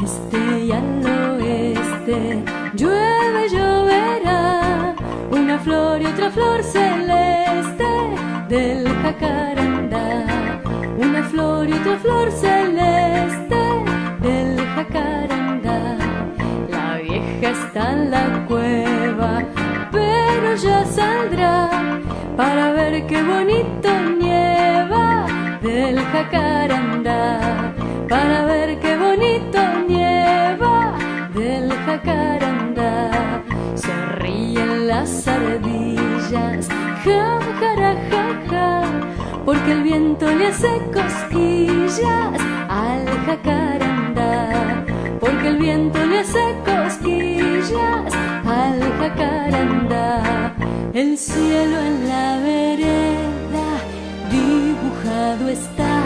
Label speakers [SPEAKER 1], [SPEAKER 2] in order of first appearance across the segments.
[SPEAKER 1] este y al oeste llueve, lloverá, una flor y otra flor celeste del jacarandá, una flor y otra flor celeste del jacarandá. La vieja está en la cueva, pero ya saldrá para ver qué bonito nieva del jacarandá, para ver qué bonito nieva del jacarandá. Se ríen las ardillas, ja, jara, ja, ja, porque el viento le hace cosquillas al jacarandá, porque el viento le hace cosquillas al jacarandá. El cielo en la vereda dibujado está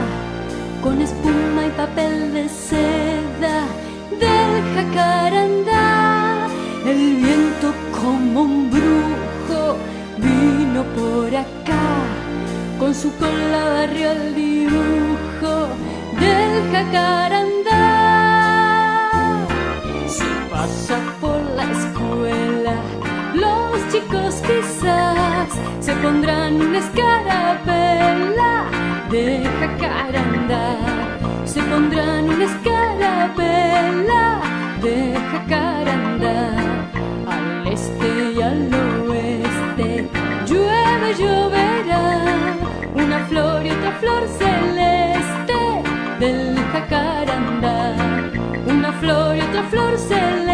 [SPEAKER 1] con espuma y papel de seda del jacarandá. El viento como un brujo vino por acá, con su cola barrió el dibujo del jacarandá. Si pasa por la escuela, los chicos quizás se pondrán una escarapela de jacarandá, se pondrán una escarapela de jacarandá. Al este y al oeste llueve, lloverá, una flor y otra flor celeste del jacarandá, una flor y otra flor celeste